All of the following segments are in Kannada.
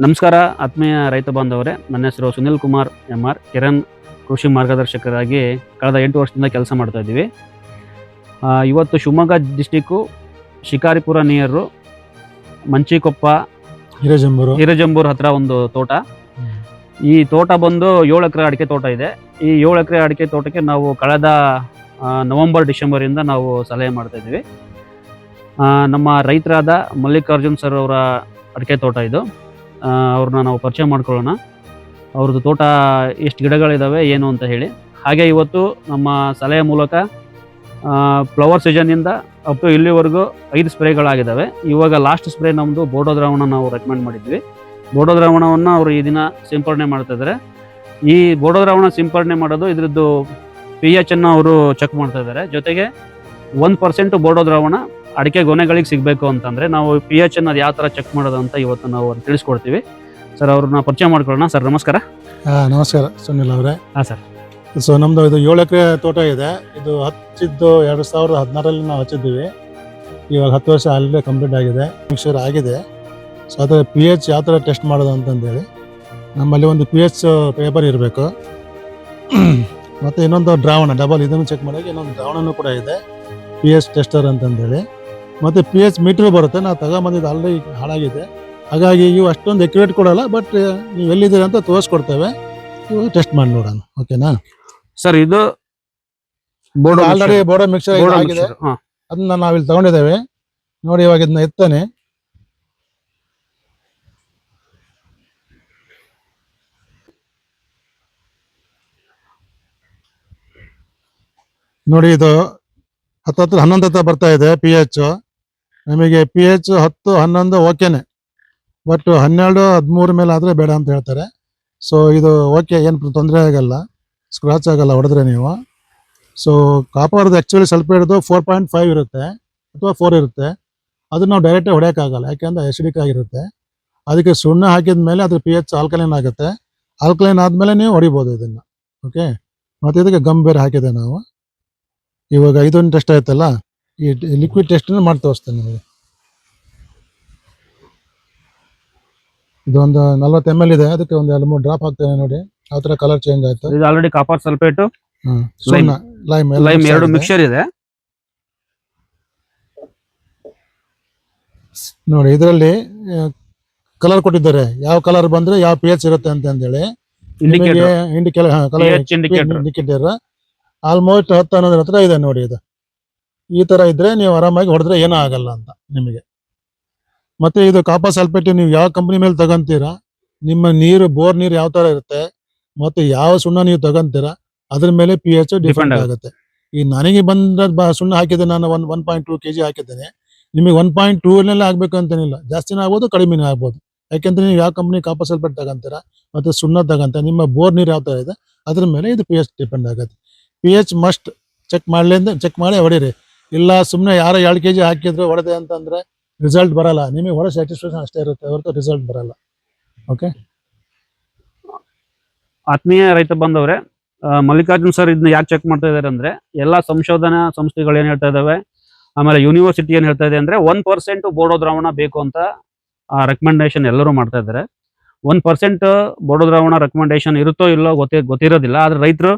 ನಮಸ್ಕಾರ ಆತ್ಮೀಯ ರೈತ ಬಾಂಧವರೇ, ನನ್ನ ಹೆಸರು ಸುನಿಲ್ ಕುಮಾರ್ MR, ಕಿರಣ್ ಕೃಷಿ ಮಾರ್ಗದರ್ಶಕರಾಗಿ ಕಳೆದ 8 ವರ್ಷದಿಂದ ಕೆಲಸ ಮಾಡ್ತಾ ಇದ್ದೀವಿ. ಇವತ್ತು ಶಿವಮೊಗ್ಗ ಡಿಸ್ಟಿಕ್ಕು ಶಿಕಾರಿಪುರ ನಿಯರು ಮಂಚಿಕೊಪ್ಪ ಹಿರೇಜಂಬೂರು ಹತ್ರ ಒಂದು ತೋಟ. ಈ ತೋಟ ಬಂದು 7 ಎಕರೆ ಅಡಿಕೆ ತೋಟ ಇದೆ. ಈ 7 ಎಕರೆ ಅಡಿಕೆ ತೋಟಕ್ಕೆ ನಾವು ಕಳೆದ ನವೆಂಬರ್ ಇಂದ ನಾವು ಸಲಹೆ ಮಾಡ್ತಾ ಇದ್ದೀವಿ. ನಮ್ಮ ರೈತರಾದ ಮಲ್ಲಿಕಾರ್ಜುನ್ ಸರ್ ಅವರ ಅಡಿಕೆ ತೋಟ ಇದು. ಅವ್ರನ್ನ ನಾವು ಪರಿಚಯ ಮಾಡ್ಕೊಳ್ಳೋಣ. ಅವ್ರದ್ದು ತೋಟ ಎಷ್ಟು ಗಿಡಗಳಿದ್ದಾವೆ ಏನು ಅಂತ ಹೇಳಿ. ಹಾಗೆ ಇವತ್ತು ನಮ್ಮ ಸಲಹೆ ಮೂಲಕ ಫ್ಲವರ್ ಸೀಸನ್ನಿಂದ ಅಪ್ ಟು ಇಲ್ಲಿವರೆಗೂ 5 ಸ್ಪ್ರೇಗಳಾಗಿದ್ದಾವೆ. ಇವಾಗ ಲಾಸ್ಟ್ ಸ್ಪ್ರೇ ನಮ್ಮದು ಬೋಡೋ ದ್ರಾವಣ ನಾವು ರೆಕಮೆಂಡ್ ಮಾಡಿದ್ವಿ. ಬೋಡೋ ದ್ರಾವಣವನ್ನು ಅವರು ಈ ದಿನ ಸಿಂಪಡಣೆ ಮಾಡ್ತಾ ಇದ್ದಾರೆ. ಈ ಬೋಡೋ ದ್ರಾವಣ ಸಿಂಪಡಣೆ ಮಾಡೋದು ಇದರದ್ದು pH ಅನ್ನು ಅವರು ಚೆಕ್ ಮಾಡ್ತಾ ಇದ್ದಾರೆ. ಜೊತೆಗೆ 1% ಬೋಡೋ ದ್ರಾವಣ ಅಡಿಕೆ ಗೊನೆಗಳಿಗೆ ಸಿಗಬೇಕು ಅಂತಂದರೆ ನಾವು pH ಅನ್ನು ಅದು ಯಾವ ಥರ ಚೆಕ್ ಮಾಡೋದು ಅಂತ ಇವತ್ತು ನಾವು ತಿಳಿಸ್ಕೊಡ್ತೀವಿ. ಸರ್, ಅವ್ರನ್ನ ಪರಿಚಯ ಮಾಡ್ಕೊಳ್ಳೋಣ. ಸರ್ ನಮಸ್ಕಾರ. ನಮಸ್ಕಾರ ಸುನಿಲ್ ಅವರೇ. ಹಾಂ ಸರ್. ಸೊ ನಮ್ಮದು ಇದು 7 ಎಕರೆ ತೋಟ ಇದೆ. ಇದು ಹಚ್ಚಿದ್ದು 2016ರಲ್ಲಿ ನಾವು ಹಚ್ಚಿದ್ದೀವಿ. ಇವಾಗ 10 ವರ್ಷ ಆಲ್ರೆಡಿ ಕಂಪ್ಲೀಟ್ ಆಗಿದೆ, ಮಿಕ್ಸರ್ ಆಗಿದೆ. ಸೊ ಅದರ pH ಯಾವ ಥರ ಟೆಸ್ಟ್ ಮಾಡೋದು ಅಂತಂದೇಳಿ ನಮ್ಮಲ್ಲಿ ಒಂದು pH ಪೇಪರ್ ಇರಬೇಕು. ಮತ್ತು ಇನ್ನೊಂದು ದ್ರಾವಣ ಡಬಲ್ ಇದನ್ನು ಚೆಕ್ ಮಾಡೋಕ್ಕೆ ಇನ್ನೊಂದು ದ್ರಾವಣನೂ ಕೂಡ ಇದೆ, pH ಟೆಸ್ಟರ್ ಅಂತಂದೇಳಿ. ಮತ್ತು pH ಮೀಟ್ರ್ ಬರುತ್ತೆ. ನಾವು ತಗೊಂಬಂದಿದ್ದು ಆಲ್ರೆಡಿ ಹಾಳಾಗಿದೆ, ಹಾಗಾಗಿ ಇವು ಅಷ್ಟೊಂದು ಎಕ್ಯುರೇಟ್ ಕೊಡೋಲ್ಲ. ಬಟ್ ನೀವು ಎಲ್ಲಿದ್ದೀರಿ ಅಂತ ತೋರಿಸ್ಕೊಡ್ತೇವೆ, ಇವಾಗ ಟೆಸ್ಟ್ ಮಾಡಿ ನೋಡೋಣ. ಓಕೆನಾ ಸರ್? ಇದು ಬೋಡೋ ಆಲ್ರೆಡಿ ಬೋಡೋ ಮಿಕ್ಸರ್ ಆಗಿದೆ, ಅದನ್ನ ನಾವಿಲ್ಲಿ ತಗೊಂಡಿದ್ದೇವೆ. ನೋಡಿ, ಇವಾಗ ಇದನ್ನ ಎತ್ತಾನೆ. ನೋಡಿ, ಇದು 11 ಹತ್ರ ಬರ್ತಾ ಇದೆ pH. ನಮಗೆ pH 10, 11 ಓಕೆನೆ. ಬಟ್ 12, 13 ಮೇಲೆ ಆದರೆ ಬೇಡ ಅಂತ ಹೇಳ್ತಾರೆ. ಸೊ ಇದು ಓಕೆ, ಏನು ತೊಂದರೆ ಆಗಲ್ಲ, ಸ್ಕ್ರಾಚ್ ಆಗಲ್ಲ ಹೊಡೆದ್ರೆ ನೀವು. ಸೊ ಕಾಪರ್ದು ಆ್ಯಕ್ಚುಲಿ ಸಲ್ಫೇಟ್ದು 4.5 ಇರುತ್ತೆ ಅಥವಾ 4 ಇರುತ್ತೆ. ಅದನ್ನ ನಾವು ಡೈರೆಕ್ಟಾಗಿ ಹೊಡೆಯೋಕ್ಕಾಗಲ್ಲ, ಯಾಕೆಂದರೆ ಅಸಿಡಿಕ್ ಆಗಿರುತ್ತೆ. ಅದಕ್ಕೆ ಸುಣ್ಣ ಹಾಕಿದ ಮೇಲೆ ಅದ್ರ pH ಆಲ್ಕಲೈನ್ ಆಗುತ್ತೆ. ಆಲ್ಕಲೈನ್ ಆದಮೇಲೆ ನೀವು ಹೊಡಿಬೋದು ಇದನ್ನು. ಓಕೆ, ಮತ್ತು ಇದಕ್ಕೆ ಗಮ್ ಬೇರೆ ಹಾಕಿದೆ ನಾವು. ಇವಾಗ ಇದೊಂದು ಟೆಸ್ಟ್ ಆಯ್ತಲ್ಲ, ಈ ಲಿಕ್ವಿಡ್ ಟೆಸ್ಟನ್ನು ಮಾಡಿ ತೋರಿಸ್ತೇನೆ ನಿಮಗೆ. ಇದೊಂದು 40 ml ಇದೆ, ಅದಕ್ಕೆ ಒಂದು 2-3 ಡ್ರಾಪ್ ಹಾಕ್ತೇನೆ. ನೋಡಿ ಯಾವ ಥರ ಕಲರ್ ಚೇಂಜ್ ಆಯ್ತು. ಇದು ಆಲ್ರೆಡಿ ಕಾಪರ್ ಸಲ್ಫೇಟು, ಲೈಮ್ ಎರಡು ಮಿಕ್ಸರ್ ಇದೆ. ನೋಡಿ, ಇದರಲ್ಲಿ ಕಲರ್ ಕೊಟ್ಟಿದ್ದಾರೆ, ಯಾವ ಕಲರ್ ಬಂದ್ರೆ ಯಾವ pH ಇರುತ್ತೆ ಅಂತಂದೇಳಿ. ಇಂಡಿಕೇಟರ್ ಆಲ್ಮೋಸ್ಟ್ 10-11 ಹತ್ರ ಇದೆ. ನೋಡಿ, ಇದು ಈ ತರ ಇದ್ರೆ ನೀವು ಆರಾಮಾಗಿ ಹೊಡೆದ್ರೆ ಏನೂ ಆಗಲ್ಲ ಅಂತ ನಿಮಗೆ. ಮತ್ತೆ ಇದು ಕಾಪರ್ ಸಲ್ಫೇಟ್ ನೀವು ಯಾವ ಕಂಪನಿ ಮೇಲೆ ತಗೊಂತೀರಾ, ನಿಮ್ಮ ನೀರು ಬೋರ್ ನೀರು ಯಾವ ತರ ಇರುತ್ತೆ, ಮತ್ತೆ ಯಾವ ಸುಣ್ಣ ನೀವು ತಗೊಂತೀರಾ ಅದ್ರ ಮೇಲೆ pH ಡಿಫೆಂಡ್ ಆಗುತ್ತೆ. ಈ ನನಗೆ ಬಂದ ಸುಣ್ಣ ಹಾಕಿದೆ ನಾನು 1.2 kg ಹಾಕಿದ್ದೇನೆ. ನಿಮಗೆ 1.2 ಆಗ್ಬೇಕು ಅಂತೇನಿಲ್ಲ, ಜಾಸ್ತಿನೇ ಆಗ್ಬೋದು ಕಡಿಮೆನೇ ಆಗ್ಬೋದು. ಯಾಕೆಂದ್ರೆ ನೀವು ಯಾವ ಕಂಪನಿ ಕಾಪರ್ ಸಲ್ಫೇಟ್ ತಗೊಂತೀರಾ ಮತ್ತೆ ಸುಣ್ಣ ತಗೊಂತೀರಾ, ನಿಮ್ಮ ಬೋರ್ ನೀರು ಯಾವ ತರ ಇದೆ ಅದ್ರ ಮೇಲೆ ಇದು pH ಡಿಪೆಂಡ್ ಆಗುತ್ತೆ. pH ಮಸ್ಟ್ ಚೆಕ್ ಮಾಡಿ ಹೊಡೀರಿ. ಇಲ್ಲ ಸುಮ್ಮನೆ ಯಾರೋ 2 kg ಹಾಕಿದ್ರೆ ಹೊಡೆದೆ ಅಂತಂದ್ರೆ ರಿಸಲ್ಟ್ ಬರಲ್ಲ. ನಿಮಗೆ ಹೊಡೆ ಸ್ಯಾಟಿಸ್ಫ್ಯಾಕ್ಷನ್ ಅಷ್ಟೇ ಇರುತ್ತೆ ಹೊರತು ರಿಸಲ್ಟ್ ಬರಲ್ಲ. ಓಕೆ, ಆತ್ಮೀಯ ರೈತ ಬಂದವರೇ, ಮಲ್ಲಿಕಾರ್ಜುನ್ ಸರ್ ಇದನ್ನ ಯಾಕೆ ಚೆಕ್ ಮಾಡ್ತಾ ಇದ್ದಾರೆ ಅಂದ್ರೆ, ಎಲ್ಲ ಸಂಶೋಧನಾ ಸಂಸ್ಥೆಗಳು ಏನು ಹೇಳ್ತಾ ಇದಾವೆ, ಆಮೇಲೆ ಯೂನಿವರ್ಸಿಟಿ ಏನು ಹೇಳ್ತಾ ಇದೆ ಅಂದ್ರೆ 1% ಬೋಡೋ ದ್ರಾವಣ ಬೇಕು ಅಂತ ರೆಕಮೆಂಡೇಶನ್ ಎಲ್ಲರೂ ಮಾಡ್ತಾ ಇದ್ದಾರೆ. 1% ಬೋಡೋ ದ್ರಾವಣ ರೆಕಮೆಂಡೇಶನ್ ಇರುತ್ತೋ ಇಲ್ಲೋ ಗೊತ್ತಿರೋದಿಲ್ಲ. ಆದ್ರೆ ರೈತರು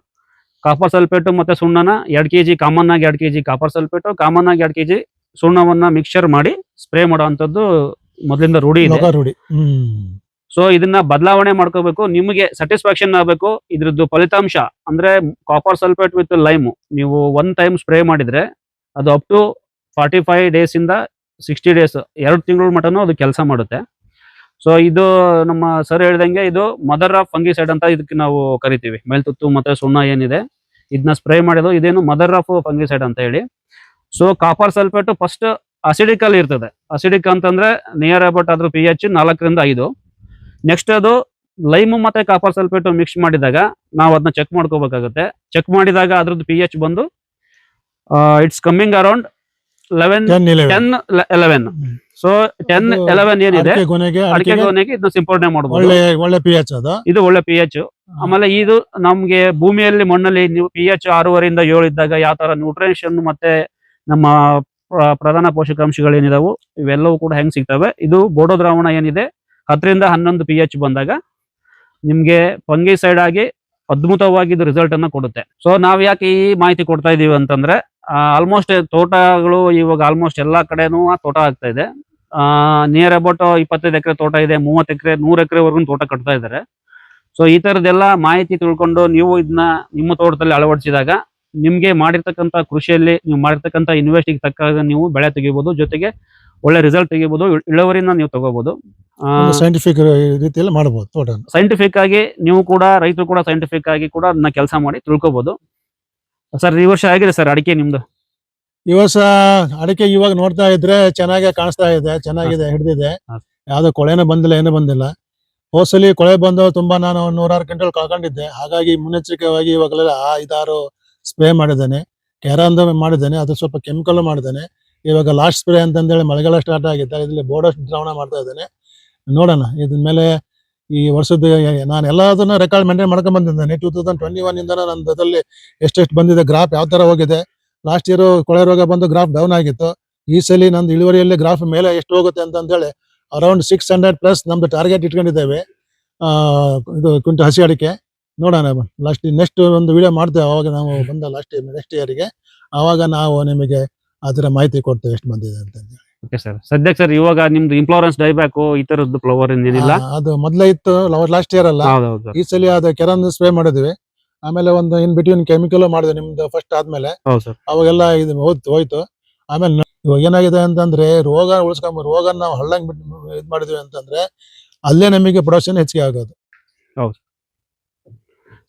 ಕಾಪರ್ ಸಲ್ಫೇಟು ಮತ್ತೆ ಸುಣ್ಣನ 2 kg ಕಾಮನ್ ಆಗಿ 2 kg ಕಾಪರ್ ಸಲ್ಫೇಟು, ಕಾಮನ್ ಆಗಿ 2 kg ಸುಣ್ಣವನ್ನ ಮಿಕ್ಸ್ಚರ್ ಮಾಡಿ ಸ್ಪ್ರೇ ಮಾಡುವಂಥದ್ದು ಮೊದಲಿಂದ ರೂಢಿ ಇದೆ. ಸೊ ಇದನ್ನ ಬದಲಾವಣೆ ಮಾಡ್ಕೋಬೇಕು, ನಿಮಗೆ ಸ್ಯಾಟಿಸ್ಫ್ಯಾಕ್ಷನ್ ಆಗಬೇಕು. ಇದ್ರದ್ದು ಫಲಿತಾಂಶ ಅಂದ್ರೆ ಕಾಪರ್ ಸಲ್ಫೇಟ್ ವಿತ್ ಲೈಮ್ ನೀವು 1 ಟೈಮ್ ಸ್ಪ್ರೇ ಮಾಡಿದ್ರೆ ಅದು ಅಪ್ ಟು 45 days ಇಂದ 60 days 2 ತಿಂಗಳ ಮಟನೂ ಅದು ಕೆಲಸ ಮಾಡುತ್ತೆ. ಸೊ ಇದು ನಮ್ಮ ಸರ್ ಹೇಳ್ದಂಗೆ ಇದು ಮದರ್ ಆಫ್ ಫಂಗಿಸೈಡ್ ಅಂತ ಇದಕ್ಕೆ ನಾವು ಕರಿತೀವಿ. ಮೇಲ್ತುತ್ತು ಮತ್ತೆ ಸುಣ್ಣ ಏನಿದೆ ಇದನ್ನ ಸ್ಪ್ರೇ ಮಾಡೋದು ಇದೇನು ಮದರ್ ಆಫ್ ಫಂಗಿಸೈಡ್ ಅಂತ ಹೇಳಿ. So copper sulphate first acidic ಅಲ್ಲಿ ಇರ್ತದೆ. ಅಸಿಡಿಕ್ ಅಂತಂದ್ರೆ ನಿಯರ್ ಅಬೌಟ್ ಅದ್ರ pH 4ರಿಂದ 5. ನೆಕ್ಸ್ಟ್ ಅದು ಲೈಮು ಮತ್ತೆ ಕಾಪರ್ ಸಲ್ಫೇಟ್ ಮಿಕ್ಸ್ ಮಾಡಿದಾಗ ನಾವು ಅದನ್ನ ಚೆಕ್ ಮಾಡ್ಕೋಬೇಕಾಗುತ್ತೆ. ಚೆಕ್ ಮಾಡಿದಾಗ ಅದ್ರದ್ದು pH ಬಂದು ಇಟ್ಸ್ ಕಮ್ಮಿಂಗ್ ಅರೌಂಡ್ 10-11. ಸೊ 10-11 ಏನಿದೆ ಅಡಿಕೆ ಗೊನೆಗೆ ಇದನ್ನ ಸಿಂಪಡಣೆ ಮಾಡಬಹುದು. ಒಳ್ಳೆ pH ಅದು, ಇದು ಒಳ್ಳೆ pH. ಆಮೇಲೆ ಇದು ನಮ್ಗೆ ಭೂಮಿಯಲ್ಲಿ ಮಣ್ಣಲ್ಲಿ ನೀವು pH 6.5ರಿಂದ 7 ಇದ್ದಾಗ ಯಾವ ತರ ನ್ಯೂಟ್ರಿಷನ್ ಮತ್ತೆ ನಮ್ಮ ಪ್ರಧಾನ ಪೋಷಕಾಂಶಗಳು ಏನಿದಾವು ಇವೆಲ್ಲವೂ ಕೂಡ ಹೆಂಗ್ ಸಿಗ್ತವೆ. ಇದು ಬೋಡೋ ದ್ರಾವಣ ಏನಿದೆ 10 ರಿಂದ 11 pH ಬಂದಾಗ ನಿಮ್ಗೆ ಫಂಗಿಸೈಡ್ ಆಗಿ ಅದ್ಭುತವಾಗಿ ಇದು ರಿಸಲ್ಟ್ ಅನ್ನ ಕೊಡುತ್ತೆ. ಸೊ ನಾವ್ ಯಾಕೆ ಈ ಮಾಹಿತಿ ಕೊಡ್ತಾ ಇದೀವಿ ಅಂತಂದ್ರೆ ಆಲ್ಮೋಸ್ಟ್ ತೋಟಗಳು ಇವಾಗ ಆಲ್ಮೋಸ್ಟ್ ಎಲ್ಲಾ ಕಡೆನೂ ತೋಟ ಆಗ್ತಾ ಇದೆ. ನಿಯರ್ ಅಬೌಟ್ 25 ಎಕರೆ ತೋಟ ಇದೆ, 30 ಎಕರೆ 100 ಎಕರೆವರೆಗೂ ತೋಟ ಕಟ್ತಾ ಇದ್ದಾರೆ. ಸೊ ಈ ತರದೆಲ್ಲ ಮಾಹಿತಿ ತಿಳ್ಕೊಂಡು ನೀವು ಇದನ್ನ ನಿಮ್ಮ ತೋಟದಲ್ಲಿ ಅಳವಡಿಸಿದಾಗ ನಿಮ್ಗೆ ಮಾಡಿರ್ತಕ್ಕಂಥ ಕೃಷಿಯಲ್ಲಿ ನೀವು ಮಾಡಿರ್ತಕ್ಕಂಥ ಇನ್ವೆಸ್ಟಿಗೆ ತಕ್ಕಾಗ ನೀವು ಬೆಳೆ ತೆಗಿಬಹುದು, ಜೊತೆಗೆ ಒಳ್ಳೆ ರಿಸಲ್ಟ್ ತೆಗಿಬಹುದು, ಇಳುವರಿನ ನೀವು ತಗೋಬಹುದು. ಸೈಂಟಿಫಿಕ್ ರೀತಿಯಲ್ಲಿ ಮಾಡಬಹುದು ತೋಟ. ಸೈಂಟಿಫಿಕ್ ಆಗಿ ನೀವು ಕೂಡ ರೈತರು ಕೂಡ ಸೈಂಟಿಫಿಕ್ ಆಗಿ ಕೂಡ ಅದನ್ನ ಕೆಲಸ ಮಾಡಿ ತಿಳ್ಕೊಬಹುದು. ಸರ್ ಈ ವರ್ಷ ಆಗಿದೆ ಸರ್ ಅಡಿಕೆ ನಿಮ್ದು? ಈ ವರ್ಷ ಅಡಿಕೆ ಇವಾಗ ನೋಡ್ತಾ ಇದ್ರೆ ಚೆನ್ನಾಗಿ ಕಾಣಿಸ್ತಾ ಇದೆ, ಚೆನ್ನಾಗಿದೆ, ಹಿಡಿದಿದೆ. ಹಾ. ಯಾವ್ದು ಕೊಳೆನೂ ಬಂದಿಲ್ಲ, ಏನು ಬಂದಿಲ್ಲ. ಹೋದ್ಸಲಿ ಕೊಳೆ ಬಂದು ತುಂಬಾ ನಾನು 106 ಕ್ವಿಂಟಲ್ ಕಳ್ಕೊಂಡಿದ್ದೆ. ಹಾಗಾಗಿ ಮುನ್ನೆಚ್ಚರಿಕೆಯಾಗಿ ಇವಾಗಲೆಲ್ಲ 5-6 ಸ್ಪ್ರೇ ಮಾಡಿದ್ದೇನೆ, ಕ್ಯಾರಾಂದ ಮಾಡಿದ್ದೇನೆ, ಅದು ಸ್ವಲ್ಪ ಕೆಮಿಕಲ್ ಮಾಡಿದ್ದೇನೆ. ಇವಾಗ ಲಾಸ್ಟ್ ಸ್ಪ್ರೇ ಅಂತಂದೇಳಿ ಮಳೆಗಾಲ ಸ್ಟಾರ್ಟ್ ಆಗಿದೆ, ಇದರಲ್ಲಿ ಬೋರ್ಡಸ್ ದ್ರಾವಣ ಮಾಡ್ತಾ ಇದ್ದೇನೆ. ನೋಡೋಣ ಇದ್ರ ಮೇಲೆ ಈ ವರ್ಷದ ನಾನು ಎಲ್ಲದನ್ನ ರೆಕಾರ್ಡ್ ಮೇಂಟೈನ್ ಮಾಡ್ಕೊಂಡ್ ಬಂದಿದ್ದೇನೆ. 2021 ಇಂದ ನನ್ನ ಎಷ್ಟೆಷ್ಟು ಬಂದಿದೆ, ಗ್ರಾಫ್ ಯಾವ ತರ ಹೋಗಿದೆ. ಲಾಸ್ಟ್ ಇಯರ್ ಕೊಳೆ ರೋಗ ಬಂದು ಗ್ರಾಫ್ ಡೌನ್ ಆಗಿತ್ತು. ಈ ಸಲ ನಂದು ಇಳುವರಿಯಲ್ಲಿ ಗ್ರಾಫ್ ಮೇಲೆ ಎಷ್ಟು ಹೋಗುತ್ತೆ ಅಂತಂದೇಳಿ ಅರೌಂಡ್ 600+ ನಮ್ದು ಟಾರ್ಗೆಟ್ ಇಟ್ಕೊಂಡಿದ್ದೇವೆ. ಇದು ಕ್ವಿಂಟಲ್ ಹಸಿ ಅಡಿಕೆ. ನೋಡೋಣ ಲಾಸ್ಟ್ ನೆಕ್ಸ್ಟ್ ಒಂದು ವಿಡಿಯೋ ಮಾಡ್ತೇವೆ, ಅವಾಗ ನಾವು ಬಂದ ನೆಕ್ಸ್ಟ್ ಇಯರ್ಗೆ ಅವಾಗ ನಾವು ನಿಮಗೆ ಅದರ ಮಾಹಿತಿ ಕೊಡ್ತೇವೆ ಎಷ್ಟು ಬಂದಿದೆ ಅಂತ. Okay sir. ಸದ್ಯಕ್ಕೆ ಸರ್ ಇವಾಗ ನಿಮ್ದು ಇಂಪ್ಲೋರೆನ್ಸ್ ಡೈಬ್ಯಾಕ್ ಈ ತರದ್ದು ಫ್ಲವರ್ ಏನಿಲ್ಲ? ಅದು ಮೊದ್ಲೇ ಇತ್ತು ಲಾಸ್ಟ್ ಇಯರ್ ಅಲ್ಲ, ಹೌದೌದು. ಈ ಸಲ ಅದು ಕೆರನ್ ಸ್ಪ್ರೇ ಮಾಡಿದ್ವಿ. ಆಮೇಲೆ ಒಂದು ಇನ್ ಬಿಟ್ವೀನ್ ಕೆಮಿಕಲ್ ಮಾಡಿದ್ವಿ ನಿಮ್ದು ಫಸ್ಟ್ ಆದ್ಮೇಲೆ. ಹೌದು ಸರ್. ಅವಾಗೆಲ್ಲ ಇದು ಹೋಯ್ತು. ಆಮೇಲೆ ಇವಾಗ ಏನಾಗಿದೆ ಅಂತಂದ್ರೆ ರೋಗ ರೋಗ ನಾವು ಹಳ್ಳಂಗ್ ಬಿಟ್ಟು ಇದ್ ಮಾಡಿದ್ವಿ ಅಂತಂದ್ರೆ ಅಲ್ಲೇ ನಮಗೆ ಪ್ರೊಡಕ್ಷನ್ ಹೆಚ್ಚಿಗೆ ಆಗೋದು.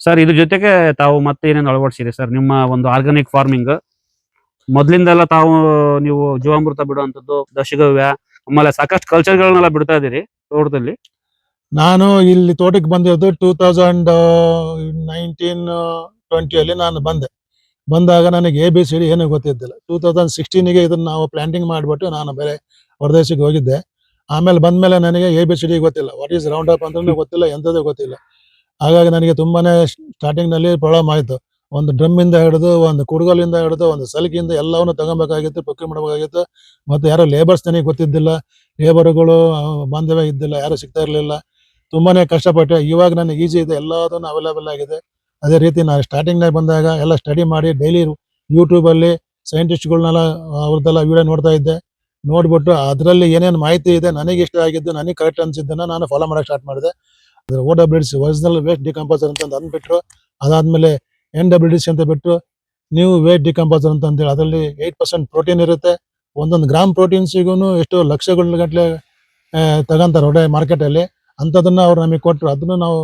ಸರ್ ಇದ್ರ ಜೊತೆಗೆ ತಾವು ಮತ್ತೆ ಏನೇನು ಅಳವಡಿಸಿರಿ ಸರ್ ನಿಮ್ಮ ಒಂದು ಆರ್ಗಾನಿಕ್ ಫಾರ್ಮಿಂಗ್? ಮೊದ್ಲಿಂದೆಲ್ಲ ತಾವು ನೀವು ಜೀವಾಮೃತ ಬಿಡುವಂತದ್ದು, ದಶಗವ್ಯ, ಆಮೇಲೆ ಸಾಕಷ್ಟು ಕಲ್ಚರ್ಗಳನ್ನೆಲ್ಲ ಬಿಡ್ತಾ ಇದೀರಿ ತೋಟದಲ್ಲಿ. ನಾನು ಇಲ್ಲಿ ತೋಟಕ್ಕೆ ಬಂದಿರೋದು 2019-20 ನಾನು ಬಂದಾಗ ನನಗೆ ABCD ಏನೂ ಗೊತ್ತಿದ್ದಿಲ್ಲ. 2016ಗೆ ಇದನ್ನ ನಾವು ಪ್ಲಾಂಟಿಂಗ್ ಮಾಡಿಬಿಟ್ಟು ನಾನು ಬೇರೆ ಹೊರದೇಶಕ್ಕೆ ಹೋಗಿದ್ದೆ. ಆಮೇಲೆ ಬಂದ್ಮೇಲೆ ನನಗೆ ABCD ಗೊತ್ತಿಲ್ಲ, ವಾಟ್ ಈಸ್ ರೌಂಡ್ ಅಪ್ ಅಂತಂದ್ರೆ ಗೊತ್ತಿಲ್ಲ, ಎಂಥದ್ದು ಗೊತ್ತಿಲ್ಲ. ಹಾಗಾಗಿ ನನಗೆ ತುಂಬಾನೇ ಸ್ಟಾರ್ಟಿಂಗ್ ನಲ್ಲಿ ಪ್ರಾಬ್ಲಮ್ ಆಯ್ತು. ಒಂದು ಡ್ರಮ್ ಇಂದ ಹಿಡಿದು, ಒಂದು ಕುಡುಗೋಲಿಂದ ಹಿಡಿದು, ಒಂದು ಸಲಿಕೆಯಿಂದ ಎಲ್ಲವನ್ನು ತಗೊಬೇಕಾಗಿತ್ತು, ಪಕ್ಕಿ ಮಾಡಬೇಕಾಗಿತ್ತು. ಮತ್ತೆ ಯಾರೋ ಲೇಬರ್ಸ್ ನನಗೆ ಗೊತ್ತಿದ್ದಿಲ್ಲ, ಲೇಬರ್ಗಳು ಬಾಂಧವ್ಯ ಇದ್ದಿಲ್ಲ, ಯಾರು ಸಿಗ್ತಾ ಇರಲಿಲ್ಲ. ತುಂಬಾನೇ ಕಷ್ಟಪಟ್ಟೆ. ಇವಾಗ ನನಗೆ ಈಜಿ ಇದೆ, ಎಲ್ಲದನ್ನು ಅವೈಲೇಬಲ್ ಆಗಿದೆ. ಅದೇ ರೀತಿ ನಾನು ಸ್ಟಾರ್ಟಿಂಗ್ನಾಗ ಬಂದಾಗ ಎಲ್ಲ ಸ್ಟಡಿ ಮಾಡಿ ಡೈಲಿ ಯೂಟ್ಯೂಬಲ್ಲಿ ಸೈಂಟಿಸ್ಟ್ಗಳನ್ನೆಲ್ಲ ಅವ್ರದ್ದೆಲ್ಲ ವಿಡಿಯೋ ನೋಡ್ತಾ ಇದ್ದೆ. ನೋಡ್ಬಿಟ್ಟು ಅದರಲ್ಲಿ ಏನೇನು ಮಾಹಿತಿ ಇದೆ ನನಗೆ ಇಷ್ಟ ಆಗಿದ್ದು, ನನಗೆ ಕರೆಕ್ಟ್ ಅನ್ಸಿದ್ದನ್ನ ನಾನು ಫಾಲೋ ಮಾಡಕ್ಕೆ ಸ್ಟಾರ್ಟ್ ಮಾಡಿದೆ. OWDC ಒರಿಜಿನಲ್ ವೇಸ್ಟ್ ಡಿಕಂಪೋಸರ್ ಅಂತ ಅದನ್ನ ಬಿಟ್ಟರು, ಅದಾದ್ಮೇಲೆ NWDC ಅಂತ ಬಿಟ್ಟು ನೀವು ವೇಸ್ಟ್ ಡಿಕಂಪೋಸರ್ ಅಂತ ಹೇಳಿ ಅದರಲ್ಲಿ 8% ಪ್ರೋಟೀನ್ ಇರುತ್ತೆ. ಒಂದೊಂದು ಗ್ರಾಮ್ ಪ್ರೋಟೀನ್ಸಿಗೂ ಎಷ್ಟೋ ಲಕ್ಷಗಳ ಗಟ್ಟಲೆ ತಗೊಂತಾರೆ ಮಾರ್ಕೆಟ್ ಅಲ್ಲಿ. ಅಂಥದನ್ನ ಅವ್ರು ನಮಗೆ ಕೊಟ್ಟರು, ಅದನ್ನು ನಾವು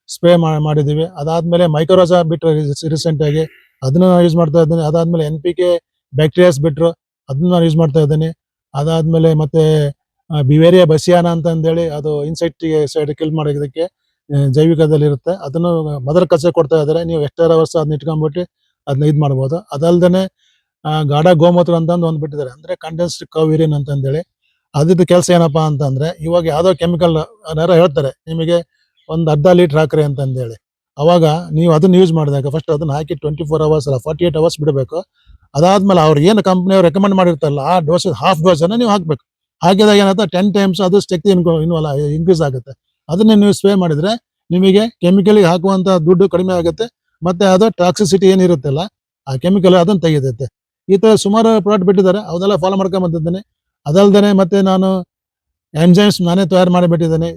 ಸ್ಪ್ರೇ ಮಾಡಿದೀವಿ. ಅದಾದ್ಮೇಲೆ ಮೈಕ್ರೋಜಾ ಬಿಟ್ಟರು ರೀಸೆಂಟ್ ಆಗಿ, ಅದನ್ನ ನಾನು ಯೂಸ್ ಮಾಡ್ತಾ ಇದ್ದೀನಿ. ಅದಾದ್ಮೇಲೆ NPK ಬ್ಯಾಕ್ಟೀರಿಯಾಸ್ ಬಿಟ್ಟರು, ಅದನ್ನ ನಾನು ಯೂಸ್ ಮಾಡ್ತಾ ಇದ್ದೀನಿ. ಅದಾದ್ಮೇಲೆ ಮತ್ತೆ ಬಿವೇರಿಯಾ ಬಸಿಯಾನ ಅಂತ ಅಂದೇಳಿ ಅದು ಸೈಡ್ ಕಿಲ್ ಮಾಡೋದಕ್ಕೆ ಜೈವಿಕದಲ್ಲಿ ಇರುತ್ತೆ. ಅದನ್ನು ಮದರ್ ಕಚ್ಚೆ ಕೊಡ್ತಾ ಇದ್ದಾರೆ. ನೀವು ಎಷ್ಟರ ವರ್ಷ ಅದನ್ನ ಇಟ್ಕೊಂಡ್ಬಿಟ್ಟು ಅದನ್ನ ಇದ್ ಮಾಡ್ಬೋದು. ಅದಲ್ದೇನೆ ಗಾಢ ಗೋಮೂತ್ರ ಅಂತ ಒಂದು ಬಿಟ್ಟಿದ್ದಾರೆ, ಅಂದ್ರೆ ಕಂಡೆನ್ಸ್ಡ್ ಕವ್ ಯೂರಿನ್ ಅಂತ ಅಂದೇಳಿ. ಅದ್ರದ್ದು ಕೆಲಸ ಏನಪ್ಪಾ ಅಂತಂದ್ರೆ ಇವಾಗ ಯಾವ್ದೋ ಕೆಮಿಕಲ್ ಹೇಳ್ತಾರೆ ನಿಮಗೆ ಒಂದು ಅರ್ಧ ಲೀಟರ್ ಹಾಕ್ರಿ ಅಂತ ಅಂದೇಳಿ. ಅವಾಗ ನೀವು ಅದನ್ನ ಯೂಸ್ ಮಾಡಿದಾಗ ಫಸ್ಟ್ ಅದನ್ನ ಹಾಕಿ 24 ಅವರ್ಸ್ ಅಲ್ಲ 48 ಅವರ್ಸ್ ಬಿಡಬೇಕು. ಅದಾದ್ಮೇಲೆ ಅವ್ರು ಏನು ಕಂಪ್ನಿಯವ್ರು ರೆಕಮೆಂಡ್ ಮಾಡಿರ್ತಾರಲ್ಲ ಆ ಡೋಸ್ ಹಾಫ್ ಡೋಸ್ ಅನ್ನ ನೀವು ಹಾಕ್ಬೇಕು. ಹಾಕಿದಾಗ ಏನಾಗುತ್ತೆ 10 ಟೈಮ್ಸ್ ಅದು ಶಕ್ತಿ ಇನ್ಕ್ರೀಸ್ ಆಗುತ್ತೆ. ಅದನ್ನ ನೀವು ಸ್ಪ್ರೇ ಮಾಡಿದ್ರೆ ನಿಮಗೆ ಕೆಮಿಕಲ್ಗೆ ಹಾಕುವಂತ ದುಡ್ಡು ಕಡಿಮೆ ಆಗುತ್ತೆ, ಮತ್ತೆ ಅದು ಟಾಕ್ಸಿಸಿಟಿ ಏನಿರುತ್ತಲ್ಲ ಆ ಕೆಮಿಕಲ್ ಅದನ್ನ ತೆಗೆಯುತ್ತೆ. ಈ ತರ ಸುಮಾರು ಪ್ರಾಡಕ್ಟ್ ಬಿಟ್ಟಿದ್ದಾರೆ, ಅದೆಲ್ಲ ಫಾಲೋ ಮಾಡ್ಕೊಂಡ್ ಬಂದಿದ್ದೇನೆ. ಅದಲ್ದೇನೆ ಮತ್ತೆ ನಾನು ಎಂಜೈಮ್ಸ್ ನಾನೇ ತಯಾರು ಮಾಡಿಬಿಟ್ಟಿದ್ದೇನೆ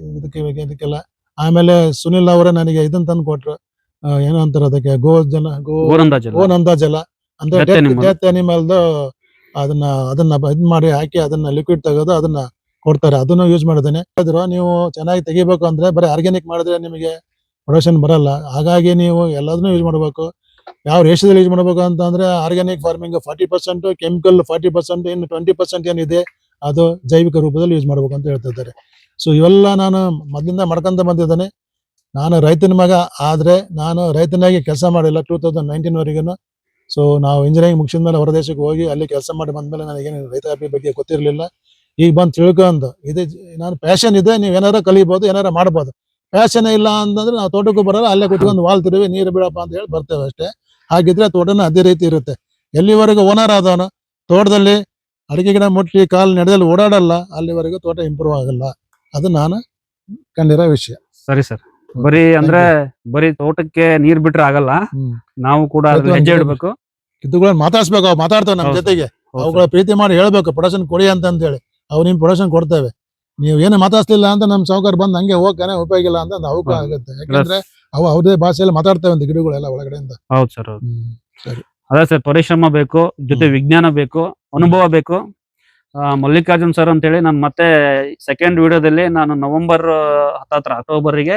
ಇದಕ್ಕೆಲ್ಲ. ಆಮೇಲೆ ಸುನಿಲ್ ಅವರೇ ನನಗೆ ಇದನ್ನ ತಂದು ಕೊಟ್ರು, ಏನೋ ಅಂತಾರೆ ಅದಕ್ಕೆ ಗೋನಂದ ಜಲ ಅಂದ್ರೆ ಡೆತ್ ಅನಿಮಲ್ದು ಅದನ್ನ ಇದ್ ಮಾಡಿ ಹಾಕಿ ಅದನ್ನ ಲಿಕ್ವಿಡ್ ತೆಗೆದು ಅದನ್ನ ಕೊಡ್ತಾರೆ, ಅದನ್ನು ಯೂಸ್ ಮಾಡಿದ್ದೇನೆ. ನೀವು ಚೆನ್ನಾಗಿ ತೆಗಿಬೇಕು ಅಂದ್ರೆ ಬರೀ ಆರ್ಗ್ಯಾನಿಕ್ ಮಾಡಿದ್ರೆ ನಿಮಗೆ ಪ್ರೊಡಕ್ಷನ್ ಬರಲ್ಲ. ಹಾಗಾಗಿ ನೀವು ಎಲ್ಲದನ್ನೂ ಯೂಸ್ ಮಾಡಬೇಕು. ಯಾವ ರೇಷದಲ್ಲಿ ಯೂಸ್ ಮಾಡಬೇಕು ಅಂತ ಅಂದ್ರೆ ಆರ್ಗ್ಯಾನಿಕ್ ಫಾರ್ಮಿಂಗ್ 40%, ಕೆಮಿಕಲ್ 40%, ಇನ್ನು 20% ಏನಿದೆ ಅದು ಜೈವಿಕ ರೂಪದಲ್ಲಿ ಯೂಸ್ ಮಾಡ್ಬೇಕು ಅಂತ ಹೇಳ್ತಾ ಇದ್ದಾರೆ. ಸೊ ಇವೆಲ್ಲ ನಾನು ಮೊದಲಿಂದ ಮಾಡ್ಕೊಂತ ಬಂದಿದ್ದೇನೆ. ನಾನು ರೈತನ ಮಗ, ಆದ್ರೆ ನಾನು ರೈತನಾಗಿ ಕೆಲಸ ಮಾಡಿಲ್ಲ 2019ವರೆಗೂ. ಸೊ ನಾವು ಇಂಜಿನಿಯರಿಂಗ್ ಮುಗಿಸಿದ ಮೇಲೆ ಹೊರದೇಶಕ್ಕೆ ಹೋಗಿ ಅಲ್ಲಿ ಕೆಲಸ ಮಾಡಿ ಬಂದ್ಮೇಲೆ ನನಗೇನು ರೈತಾಪಿ ಬಗ್ಗೆ ಗೊತ್ತಿರಲಿಲ್ಲ. ಈಗ ಬಂದು ತಿಳ್ಕೊಂಡು ಇದೆ ನಾನು ಪ್ಯಾಷನ್ ಇದೆ, ನೀವು ಏನಾರ ಕಲಿಬಹುದು, ಏನಾರ ಮಾಡ್ಬೋದು. ಪ್ಯಾಷನ್ ಇಲ್ಲ ಅಂತಂದ್ರೆ ನಾವು ತೋಟಕ್ಕೂ ಬರೋಲ್ಲ, ಅಲ್ಲೇ ಕುತ್ಕೊಂಡು ವಾಲ್ತಿರುವೆ ನೀರು ಬಿಡಪ್ಪ ಅಂತ ಹೇಳಿ ಬರ್ತೇವೆ ಅಷ್ಟೇ. ಹಾಗಿದ್ರೆ ತೋಟನ ಅದೇ ರೀತಿ ಇರುತ್ತೆ. ಎಲ್ಲಿವರೆಗೂ ಓನರ್ ಆದವನು ತೋಟದಲ್ಲಿ ಅಡಿಕೆ ಗಿಡ ಮುಟ್ಟಿ ಕಾಲು ನಡೆದಲ್ಲಿ ಓಡಾಡಲ್ಲ, ಅಲ್ಲಿವರೆಗೂ ತೋಟ ಇಂಪ್ರೂವ್ ಆಗಲ್ಲ. ಅದು ನಾನು ಕಂಡಿರೋ ವಿಷಯ. ಸರಿ ಸರ್. ಬರೀ ಅಂದ್ರೆ ಬರೀ ತೋಟಕ್ಕೆ ನೀರ್ ಬಿಟ್ರೆ ಆಗಲ್ಲ, ಹ್ಮ್. ನಾವು ಕೂಡ ಅದ್ರಲ್ಲಿ ಹೆಜ್ಜೆ ಇಡ್ಬೇಕು. ಗಿಡಗಳನ್ನ ಮಾತಾಡ್ಸ್ಬೇಕು, ಅವು ಮಾತಾಡ್ತಾವೆ ನಮ್ಮ ಹೌದು ಜೊತೆಗೆ. ಹೌದು ಅವುಗಳ ಪ್ರೀತಿ ಮಾಡಿ ಹೇಳ್ಬೇಕು ಪ್ರೊಡಕ್ಷನ್ ಕೊಡಿ ಅಂತ ಹೇಳಿ. ಅವು ನಿಮ್ ಪ್ರೊಡಕ್ಷನ್ ಕೊಡ್ತೇವೆ. ನೀವು ಏನು ಮಾತಾಡ್ಸ್ಲಿಲ್ಲ ಅಂತ ನಮ್ ಸಾವುಕಾರ ಬಂದ್ ಹಂಗೆ ಹೋಗ್ತಾನೆ ಉಪಯೋಗ ಇಲ್ಲ ಅಂತ ಅವಕ್ಕೂ ಹೌದು. ಆಗುತ್ತೆ. ಯಾಕಂದ್ರೆ ಅವು ಅವ್ರದೇ ಭಾಷೆಯಲ್ಲಿ ಮಾತಾಡ್ತೇವೆ ಅಂತ ಗಿಡಗಳೆಲ್ಲ ಒಳಗಡೆಯಿಂದ. ಹೌದು ಸರ್ ಹೌದು. ಸರಿ. ಅದೇ ಸರ್, ಪರಿಶ್ರಮ ಬೇಕು, ಜೊತೆ ವಿಜ್ಞಾನ ಬೇಕು, ಅನುಭವ ಬೇಕು. ಮಲ್ಲಿಕಾರ್ಜುನ್ ಸರ್ ಅಂತೇಳಿ ನಾನು ಮತ್ತೆ ಸೆಕೆಂಡ್ ವಿಡಿಯೋದಲ್ಲಿ ನಾನು ನವೆಂಬರ್ ಹತ್ತತ್ರ ಅಕ್ಟೋಬರ್ಗೆ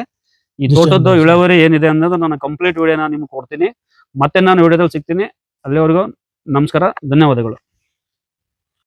ಈ ತೋಟದ್ದು ಡಿಸೆಂಬರ್. ಇಳುವರಿ ಏನಿದೆ ಅನ್ನೋದು ನಾನು ಕಂಪ್ಲೀಟ್ ವಿಡಿಯೋನ ನಿಮ್ಗೆ ಕೊಡ್ತೀನಿ. ಮತ್ತೆ ನಾನು ವಿಡಿಯೋದಲ್ಲಿ ಸಿಗ್ತೀನಿ. ಅಲ್ಲಿವರೆಗೂ ನಮಸ್ಕಾರ, ಧನ್ಯವಾದಗಳು.